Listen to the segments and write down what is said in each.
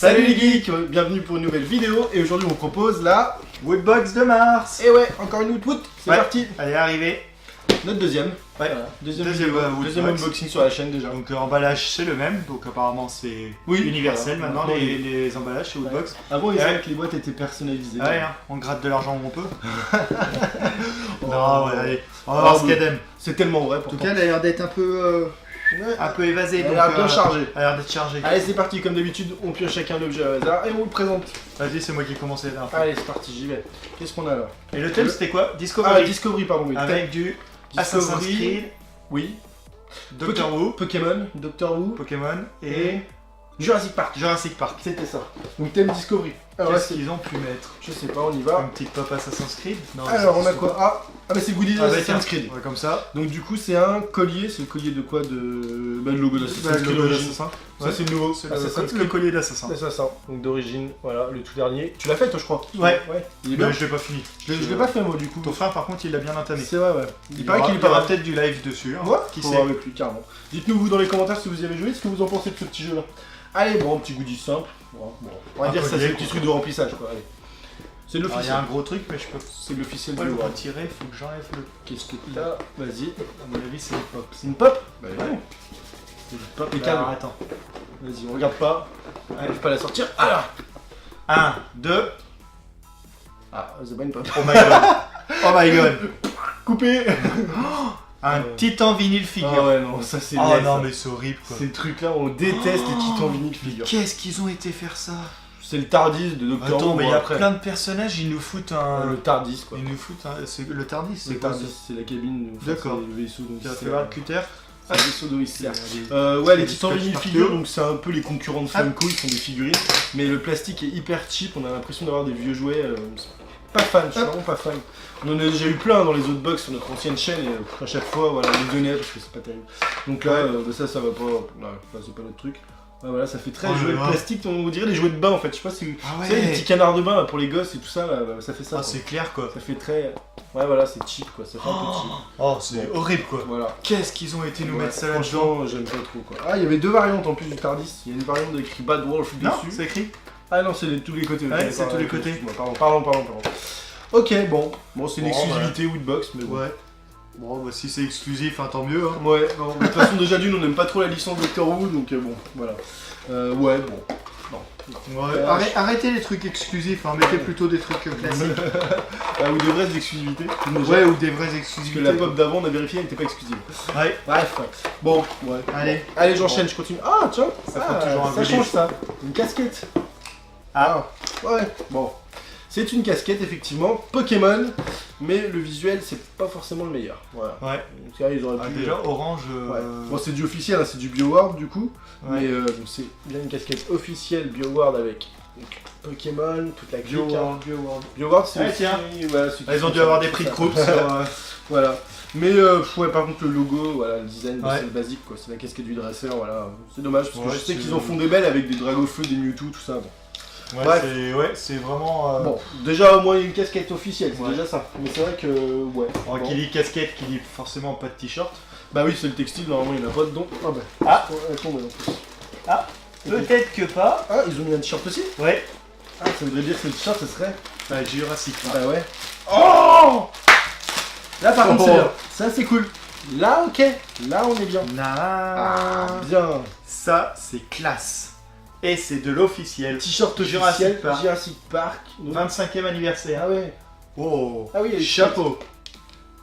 Salut les geeks, bienvenue pour une nouvelle vidéo et aujourd'hui on vous propose la Woodbox de Mars. Et ouais, encore une Woodbox, c'est parti. Elle est arrivée. Notre deuxième. Ouais. Voilà. Deuxième Woodbox. unboxing sur la chaîne déjà. Donc emballage c'est le même, donc apparemment c'est universel voilà. maintenant les emballages chez Woodbox. Avant ils disaient que les boîtes étaient personnalisées. Ouais, hein, on gratte de l'argent où on peut. Non, ouais, allez, on va voir ce qu'elle aime. C'est tellement vrai. En tout cas, elle a l'air d'être un peu évasée. Elle a bien chargée. Elle a l'air d'être chargée. Allez, c'est parti, comme d'habitude, on pioche chacun l'objet au hasard et on vous le présente. Vas-y, c'est moi qui ai commencé là. Allez, c'est parti, j'y vais. Qu'est-ce qu'on a là? Et le thème c'était quoi? Discovery. Ah, Discovery, pardon, oui. Avec du Assassin's Creed, oui. Doctor Who, Pokémon, Doctor Who Pokémon et Jurassic Park. Jurassic Park. C'était ça. Donc thème Discovery. Alors Qu'est-ce qu'ils ont pu mettre? je sais pas, on y va. Une petite pop Assassin's Creed? Non, Alors on a quoi? Ah mais c'est goodies avec Assassin's Creed. Ouais, comme ça. Donc du coup c'est un collier, c'est le collier de quoi? Le logo d'Assassin's Creed d'origine. Ça c'est le nouveau, C'est Assassin's le Creed. collier d'assassin. C'est ça, donc d'origine, voilà, le tout dernier. Tu l'as fait toi je crois? Ouais. Il est bien. Mais je l'ai pas fini. Je l'ai pas fait moi du coup. Ton frère par contre il l'a bien entamé. C'est vrai ouais. Il paraît qu'il est y aura pas peut-être du live dessus. Hein. Ouais, Qui faut sait voir avec lui carrément. Dites-nous vous dans les commentaires si vous y avez joué, ce que vous en pensez de ce petit jeu là. Allez bon, petit goodies simple. Bon, on va dire que ça c'est le petit truc de remplissage quoi, allez. C'est Il y l'officiel. a un gros truc mais je peux C'est l'officiel pas du le World. retirer, faut que j'enlève le... Qu'est-ce que t'as? Vas-y. À mon avis c'est une pop. C'est une pop? Bah Ouais. non. C'est une pop et Alors, calme. attends. Vas-y, on regarde pas. J'arrive pas à la sortir. Ah là 1, 2... Ah, c'est pas une pop. Oh my god. Oh my god. Coupé. Un titan vinyle figure. Ah ouais, non, ça c'est Oh laid, non ça. mais c'est horrible quoi. C'est le truc là, on déteste les titans vinyle figure. Qu'est-ce qu'ils ont été faire ça? C'est le Tardis de Doctor Who. Attends mais il y a après. plein de personnages, ils nous foutent un... Le Tardis quoi. Ils nous foutent un... Le Tardis c'est Le quoi Tardis, ça? c'est la cabine. enfin, D'accord. C'est le vaisseau. Donc Tu vas c'est faire le cutter? le vaisseau de Whistler. Ouais, Ouais, les du titans scotch vinyle partout. figure, donc c'est un peu les concurrents de Funko, ils font des figurines. Mais le plastique est hyper cheap, on a l'impression d'avoir des vieux jouets. Pas fan, je suis vraiment pas fan. On en a déjà eu plein dans les autres box sur notre ancienne chaîne et à chaque fois, voilà, on les donnait parce que c'est pas terrible. Donc là, ça va pas. Là, c'est pas notre truc. Ouais, voilà, ça fait très Oh jouet là de là. plastique, on dirait les jouets de bain en fait. Je sais pas si Ah vous savez, les petits canards de bain là, pour les gosses et tout ça, là, ça fait ça. Ah quoi. c'est clair quoi. Ça fait très. Ouais, voilà, c'est cheap quoi, ça fait un peu cheap. Oh c'est horrible quoi. Voilà. Qu'est-ce qu'ils ont été nous Ouais, mettre ça là-dedans? franchement, j'aime pas trop quoi. Ah, il y avait deux variantes en plus du Tardis. Il y a une variante avec écrit Bad Wolf Non, dessus. c'est écrit. Ah non, c'est tous les côtés. Ouais, c'est tous les côtés. Pardon. Ok, bon, c'est une Bon, exclusivité Woodbox, mais bon. Ouais. Bon bah si c'est exclusif, hein, tant mieux hein. Ouais, non, de toute façon déjà d'une, on n'aime pas trop la licence Doctor Who, donc bon, voilà. Ouais, bon. Non. Ouais. Arrêtez les trucs exclusifs, hein, mettez plutôt des trucs classiques. Ah, ou des vraies exclusivités. Ouais, ou des vraies Parce que exclusivités. la pop d'avant, on a vérifié, elle n'était pas exclusive. Ouais. Bref, bon, ouais. Allez. Allez, j'enchaîne, je continue. Ah, tiens, Ça fait toujours un ça goodie. change ça. Une casquette. Ah, ouais, bon. C'est une casquette, effectivement, Pokémon, mais le visuel, c'est pas forcément le meilleur. Voilà. Ouais. Donc là, ils auraient Ah, pu... déjà orange. Ouais. Bon, c'est du officiel, hein, c'est du BioWare du coup, Ouais. mais donc c'est bien une casquette officielle BioWare avec donc, Pokémon, toute la clique. Hein. BioWare, c'est Ouais, aussi- tiens. voilà, ceux qui Ils ont font dû ça, avoir des tout prix de ça. groupe sur... Voilà. Mais ouais, par contre, le logo, voilà, le design, bah, Ouais. c'est le basique quoi, c'est la casquette du dresseur, voilà. C'est dommage parce que Ouais, je sais c'est- qu'ils en font des belles avec des Dragofeu, des Mewtwo, tout ça. Bon. Ouais, c'est vraiment... Bon, déjà au moins une casquette officielle, c'est Ouais. déjà ça. Mais c'est vrai que, ouais. Bon, bon. qui dit casquette, qui dit forcément pas de t-shirt. Bah oui, c'est le textile, normalement il y en a pas dedans. Ah bah. Ah. Elle tombe, en plus. Ah, peut-être que pas. Ah, ils ont mis un t-shirt aussi. Ouais. Ah, ça voudrait dire que le t-shirt, ce serait... Jurassic. Bah ouais. Oh. Là par contre Oh. c'est bien. Ça c'est cool. Là ok. Là on est bien. Ah, bien. Ça, c'est classe. Et c'est de l'officiel. T-shirt Jurassic officiel. Park. Jurassic Park. 25e anniversaire. Ah ouais. Oh. Ah oui, il y a les Chapeau.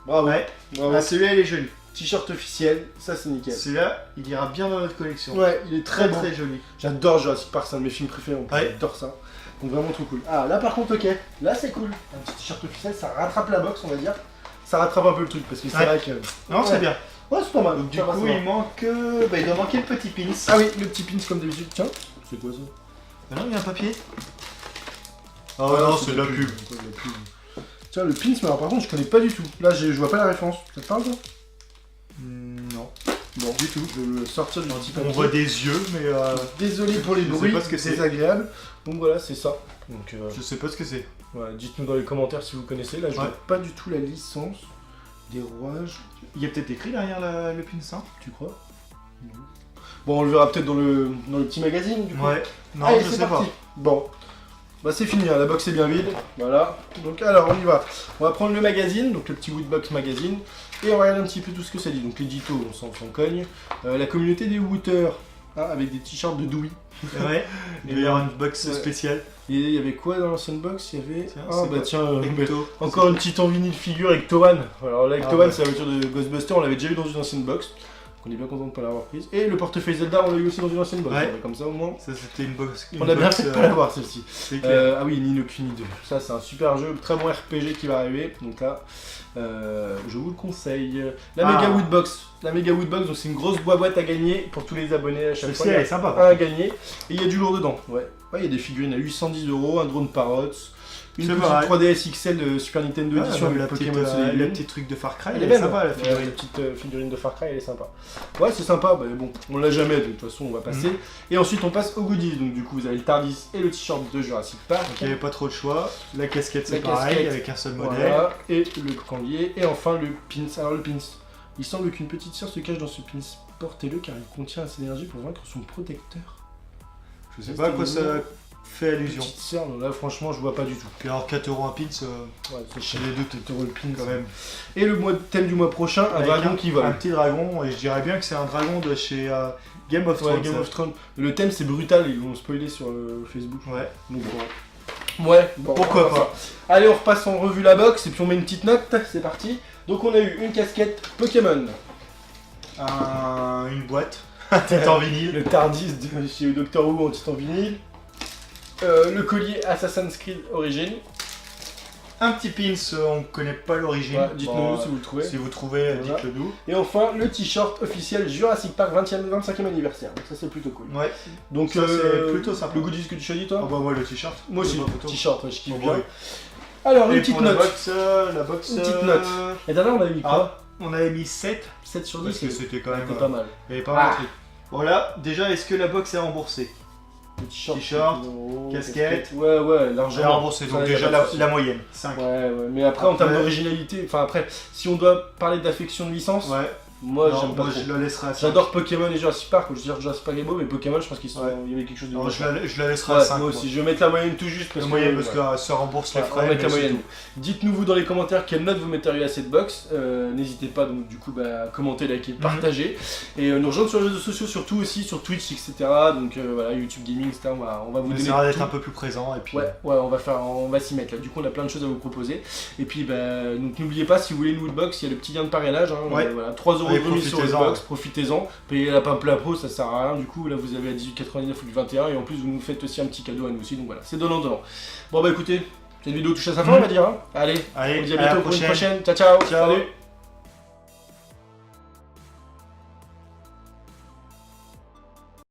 Bravo. Ouais. Bravo. Ah, celui-là, il est joli. T-shirt officiel. Ça c'est nickel. Celui-là, il ira bien dans notre collection. Ouais, il est très Très bon. très joli. J'adore Jurassic Park, c'est un de mes films préférés. Donc Ouais. j'adore ça. Donc vraiment trop cool. Ah là par contre ok. Là c'est cool. Un petit t-shirt officiel, ça rattrape la box on va dire. Ça rattrape un peu le truc parce que c'est Ouais. vrai que... Non, Ouais. c'est bien. Ouais c'est pas mal. Donc du Ça va, coup, ça va. il manque... bah, il doit manquer le petit pins. Ah oui, le petit pins comme d'habitude. Tiens. C'est quoi ça? Mais non, il y a un papier. Oh Ah, non, c'est de la pub. C'est de la pub. Tiens, le pins, mais alors par contre, je connais pas du tout. Là, je vois pas la référence. Ça te parle, ça? Non. Bon, du tout. Je vais le sortir du petit papier. On voit des yeux, mais Désolé pour les Je sais bruits, pas ce que c'est. agréable. Donc voilà, c'est ça. Donc, je sais pas ce que c'est. voilà, dites-nous dans les commentaires si vous connaissez. Là, je Ouais. vois pas du tout la licence. Des rouages, Il y a peut-être écrit derrière le pin, hein. tu crois? Non. Bon, on le verra peut-être dans le petit magazine du coup. Ouais. Non, Allez, je c'est sais parti. pas. Bon, bah c'est fini, hein, la box est bien vide. Voilà. Donc alors on y va. On va prendre le magazine, donc le petit Woodbox magazine, et on va regarder un petit peu tout ce que ça dit. Donc l'édito, on s'en cogne. La communauté des Wooters, hein, avec des t-shirts de Dewey. Ouais. Il va y avoir une box Ouais. spéciale. Et il y avait quoi dans l'ancienne box? Il y avait. Tiens, Ah c'est bah quoi? tiens, Ecto. encore une petite en vinyle figure avec Towan. Alors là, avec Ah Towan, ouais. c'est la voiture de Ghostbuster, on l'avait déjà eu dans une ancienne box. Donc on est bien content de ne pas l'avoir prise. Et le portefeuille Zelda, on l'a eu aussi dans une ancienne box. Ouais. Comme ça au moins. Ça, c'était une box. On a bien fait de pas l'avoir celle-ci. C'est clair. Ah oui, Ni no Kuni 2. Ça, c'est un super jeu, très bon RPG qui va arriver. Donc là, je vous le conseille. La Mega Woodbox. La Mega Woodbox, donc c'est une grosse boîte à gagner pour tous les abonnés à chaque Celle-ci, fois. elle est sympa. Un à gagner. Et il y a du lourd dedans. Ouais. Ouais, il y a des figurines à 810 €, un drone Parrots, une C'est petite vrai. 3DS XL de Super Nintendo Ouais, Edition même avec la petite, Pokémon Soleil et le Lune. petit truc de Far Cry, Elle elle est est belle, sympa la la figurine. petite figurine de Far Cry, elle est sympa. Ouais, c'est sympa, bah bon, on l'a jamais, de toute façon, on va passer. Et ensuite, on passe aux goodies. Donc, du coup, vous avez le Tardis et le t-shirt de Jurassic Park. Donc il n'y avait pas trop de choix. La casquette, c'est La pareil, casquette. avec un seul modèle. Voilà, et le collier. Et enfin, le pins. Alors, le pins. Il semble qu'une petite sœur se cache dans ce pins. Portez-le car il contient assez d'énergie pour vaincre son protecteur. Je sais pas à quoi ça fait allusion. Petite sœur, donc là, franchement, je vois pas du tout. Puis alors 4 € un pins, Ouais, c'est chez cher. les deux, Peut-être le pins quand même. Et le thème du mois prochain, un Avec dragon qui vole. Un petit dragon, et je dirais bien que c'est un dragon de chez Game of Ouais, Thrones. Game ça. of Thrones. Le thème c'est brutal, ils l'ont spoilé sur Facebook. Ouais. Donc bon. Ouais, bon, Pourquoi on va faire pas. ça. Allez, on repasse en revue la box et puis on met une petite note, c'est parti. Donc on a eu une casquette Pokémon, Une boîte, tête en vinyle. le Tardis de chez Doctor Who en titan vinyle, le collier Assassin's Creed Origins. Un petit pins, on connaît pas l'origine. Voilà, dites-nous Bon, si vous le trouvez. Si vous trouvez, Voilà. dites-le nous. Et enfin le t-shirt officiel Jurassic Park 25e anniversaire. Donc ça c'est plutôt cool. Ouais. Donc Ça, c'est plutôt sympa. Le goodies que tu choisis toi? Ah bah ouais, le t-shirt. Moi aussi, C'est pas photo. t-shirt, ouais, je kiffe Oh, bien. ouais. Alors une Et petite pour note. la box, Une petite note. Et dernière on avait mis quoi? on avait mis 7, 7 sur 10, parce que c'était quand même c'était pas mal. il y avait pas mal Ah. de trucs. Voilà, déjà, est-ce que la box est remboursée? Le t-shirt, T-shirt, 15 €, casquette. Ouais, ouais, Elle est largement. remboursée, Ça, donc y a déjà pas de souci. la moyenne, 5. Ouais, ouais, mais après, en termes Après- d'originalité, enfin après, si on doit parler d'affection de licence, Ouais, moi non, j'aime pas moi trop. je la laisserai à 5. J'adore Pokémon et Jurassic Park, je veux dire Jurassic Park est beau, mais Pokémon, je pense qu'il Ouais. y avait quelque chose de Non, mieux. je la laisserai Ouais, à 5. moi aussi, je vais mettre la moyenne tout juste parce La que. moyenne, parce ouais. que ça rembourse les Ouais, on va frais. mettre la mais c'est moyenne. tout. Dites-nous vous dans les commentaires quelle note vous metteriez à cette box. N'hésitez pas donc du coup à commenter, liker, partager et nous rejoindre sur les réseaux sociaux, surtout aussi sur Twitch, etc. Donc voilà, YouTube Gaming, etc. On va vous On donner essaiera d'être tout. un peu plus présent et puis. Ouais, on va s'y mettre là. Du coup, on a plein de choses à vous proposer. Et puis, donc n'oubliez pas, si vous voulez une Woodbox, il y a le petit lien de parrainage. Hein, Ouais. voilà, 3 € Allez, de remise sur profitez-en, Woodbox, profitez-en. Payez la Pimpla Pro, ça sert à rien. Du coup, là, vous avez à 18,99 ou 21. Et en plus, vous nous faites aussi un petit cadeau à nous aussi. Donc voilà, c'est donnant-donnant. Bon, bah écoutez, cette vidéo touche à sa fin, on va dire. Hein. Allez, Allez, on se dit à à la bientôt pour une prochaine. Ciao, ciao. Ciao. Salut.